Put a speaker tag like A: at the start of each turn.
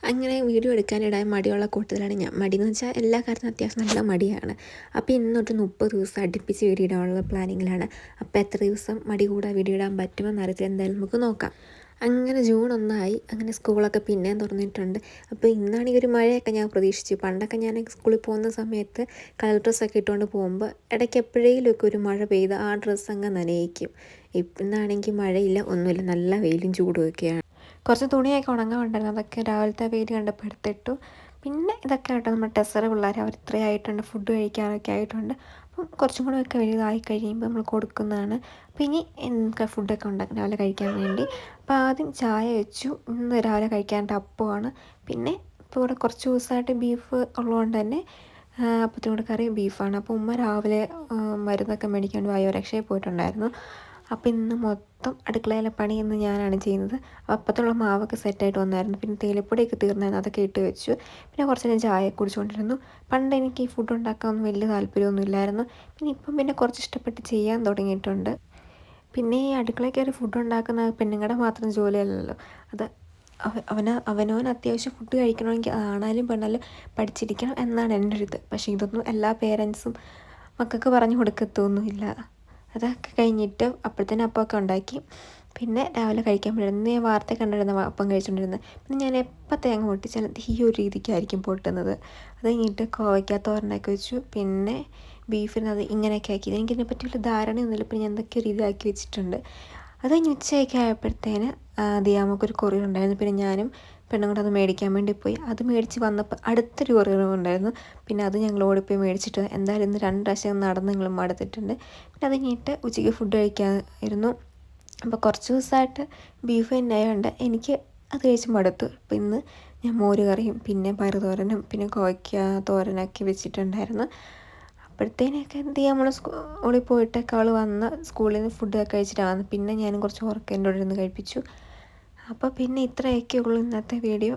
A: അങ്ങനെ വീഡിയോ എടുക്കാനിടാൻ മടിയുള്ള കൂട്ടത്തിലാണ് ഞാൻ. മടിയെന്ന് വെച്ചാൽ എല്ലാ കാര്യത്തിനും അത്യാവശ്യം നല്ല മടിയാണ്. അപ്പോൾ ഇന്ന് തൊട്ട് 30 ദിവസം അടുപ്പിച്ച് വീഡിയോ ഇടാനുള്ള പ്ലാനിങ്ങിലാണ്. അപ്പോൾ എത്ര ദിവസം മടി കൂടാതെ വീഡിയോ ഇടാൻ പറ്റുമെന്ന് അറിയത്തില്ല. എന്തായാലും നമുക്ക് നോക്കാം. അങ്ങനെ ജൂൺ 1 ആയി. അങ്ങനെ സ്കൂളൊക്കെ പിന്നെയും തുറന്നിട്ടുണ്ട്. അപ്പോൾ ഇന്നാണെങ്കിൽ ഒരു മഴയൊക്കെ ഞാൻ പ്രതീക്ഷിച്ചു. പണ്ടൊക്കെ ഞാൻ സ്കൂളിൽ പോകുന്ന സമയത്ത് കളർ ഡ്രസ്സൊക്കെ ഇട്ടുകൊണ്ട് പോകുമ്പോൾ ഇടയ്ക്ക് എപ്പോഴേലുമൊക്കെ ഒരു മഴ പെയ്ത് ആ ഡ്രസ്സ് അങ്ങ് നനയിക്കും. ഇന്നാണെങ്കിൽ മഴയില്ല, ഒന്നുമില്ല, നല്ല വെയിലും ചൂടും ഒക്കെയാണ്. കുറച്ച് തുണിയൊക്കെ ഉണങ്ങാനുണ്ടായിരുന്നു. അതൊക്കെ രാവിലത്തെ വെയിൽ കണ്ടപ്പോൾ എടുത്തിട്ടു. പിന്നെ ഇതൊക്കെ ആയിട്ട് നമ്മുടെ ടെസറ് പിള്ളേർ അവർ ഇത്രയായിട്ടുണ്ട്, ഫുഡ് കഴിക്കാനൊക്കെ ആയിട്ടുണ്ട്. അപ്പം കുറച്ചും കൂടെ ഒക്കെ വലുതായി കഴിയുമ്പോൾ നമ്മൾ കൊടുക്കുന്നതാണ്. അപ്പോൾ ഇനി എനിക്ക് ഫുഡൊക്കെ ഉണ്ടാക്കും രാവിലെ കഴിക്കാൻ വേണ്ടി. അപ്പോൾ ആദ്യം ചായ വെച്ചു. ഇന്ന് രാവിലെ കഴിക്കാനായിട്ട് അപ്പമാണ്. പിന്നെ ഇപ്പോൾ ഇവിടെ കുറച്ച് ദിവസമായിട്ട് ബീഫ് ഉള്ളതുകൊണ്ട് തന്നെ അപ്പത്തിനും കൂടെ കറി ബീഫാണ്. അപ്പോൾ ഉമ്മ രാവിലെ മരുന്നൊക്കെ മേടിക്കാൻ വേണ്ടി വയോരക്ഷയിൽ പോയിട്ടുണ്ടായിരുന്നു. അപ്പോൾ ഇന്ന് മൊത്തം അടുക്കളയിലെ പണി ഇന്ന് ഞാനാണ് ചെയ്യുന്നത്. അപ്പത്തുള്ള മാവൊക്കെ സെറ്റായിട്ട് വന്നായിരുന്നു. പിന്നെ തേയിലപ്പൊടിയൊക്കെ തീർന്നായിരുന്നു, അതൊക്കെ ഇട്ട് വെച്ചു. പിന്നെ കുറച്ച് നേരം ചായ കുടിച്ചുകൊണ്ടിരുന്നു. പണ്ട് എനിക്ക് ഈ ഫുഡ് ഉണ്ടാക്കാനൊന്നും വലിയ താല്പര്യമൊന്നും ഇല്ലായിരുന്നു. പിന്നെ ഇപ്പം പിന്നെ കുറച്ച് ഇഷ്ടപ്പെട്ട് ചെയ്യാൻ തുടങ്ങിയിട്ടുണ്ട്. പിന്നെ ഈ അടുക്കളയിൽ കയറി ഫുഡ് ഉണ്ടാക്കുന്ന പെണ്ണുങ്ങളുടെ മാത്രം ജോലിയല്ലല്ലോ. അത് അവനവൻ അത്യാവശ്യം ഫുഡ് കഴിക്കണമെങ്കിൽ ആണാലും പെണ്ണാലും പഠിച്ചിരിക്കണം എന്നാണ് എൻ്റെ ഒരു ഇത്. പക്ഷേ ഇതൊന്നും എല്ലാ പേരൻസും മക്കൾക്ക് പറഞ്ഞു കൊടുക്കത്തൊന്നുമില്ല. അതൊക്കെ കഴിഞ്ഞിട്ട് അപ്പോഴത്തേനും അപ്പമൊക്കെ ഉണ്ടാക്കി. പിന്നെ രാവിലെ കഴിക്കാൻ പറ്റുന്ന ഞാൻ വാർത്ത കണ്ടിരുന്ന അപ്പം കഴിച്ചുകൊണ്ടിരുന്നത്. പിന്നെ ഞാൻ എപ്പോൾ തേങ്ങ പൊട്ടിച്ചാലും ഈ ഒരു രീതിക്കായിരിക്കും പൊട്ടുന്നത്. അത് കഴിഞ്ഞിട്ട് കോവയ്ക്ക തോരനൊക്കെ വെച്ചു. പിന്നെ ബീഫിനത് ഇങ്ങനെയൊക്കെ ആക്കി. എനിക്കിതിനെ പറ്റി വലിയ ധാരണയൊന്നുമില്ല. പിന്നെ ഞാൻ എന്തൊക്കെ രീതിയാക്കി വെച്ചിട്ടുണ്ട്. അത് കഴിഞ്ഞ് ഉച്ചയൊക്കെ ആയപ്പോഴത്തേന് ദിയാമക്കൊരു കൊറിയർ ഉണ്ടായിരുന്നു. പിന്നെ ഞാനും പെണ്ണും കൂടെ അത് മേടിക്കാൻ വേണ്ടി പോയി. അത് മേടിച്ച് വന്നപ്പോൾ അടുത്തൊരു കൊറിയറും ഉണ്ടായിരുന്നു. പിന്നെ അത് ഞങ്ങൾ ഓടിപ്പോയി മേടിച്ചിട്ട് എന്തായാലും ഇന്ന് 2 പ്രാവശ്യം നടന്ന് ഞങ്ങൾ മടുത്തിട്ടുണ്ട്. പിന്നെ അത് കഴിഞ്ഞിട്ട് ഉച്ചയ്ക്ക് ഫുഡ് കഴിക്കാമായിരുന്നു. അപ്പോൾ കുറച്ച് ദിവസമായിട്ട് ബീഫ് തന്നെ ആയതുകൊണ്ട് എനിക്ക് അത് കഴിച്ച് മടുത്തു. അപ്പോൾ ഇന്ന് ഞാൻ മോര് കറിയും പിന്നെ പയറ് തോരനും പിന്നെ കോവയ്ക്ക തോരനൊക്കെ വെച്ചിട്ടുണ്ടായിരുന്നു. അപ്പോഴത്തേനൊക്കെ എന്ത് ചെയ്യുക, നമ്മൾ സ്കൂളിൽ പോയിട്ടൊക്കെ അവൾ വന്ന് സ്കൂളിൽ നിന്ന് ഫുഡൊക്കെ കഴിച്ചിട്ടാണ് വന്നത്. പിന്നെ ഞാനും കുറച്ച് ഉറക്കം എൻ്റെ കൂടെ ഇരുന്ന് കഴിപ്പിച്ചു. അപ്പോൾ പിന്നെ ഇത്രയൊക്കെ ഉള്ളൂ ഇന്നത്തെ വീഡിയോ.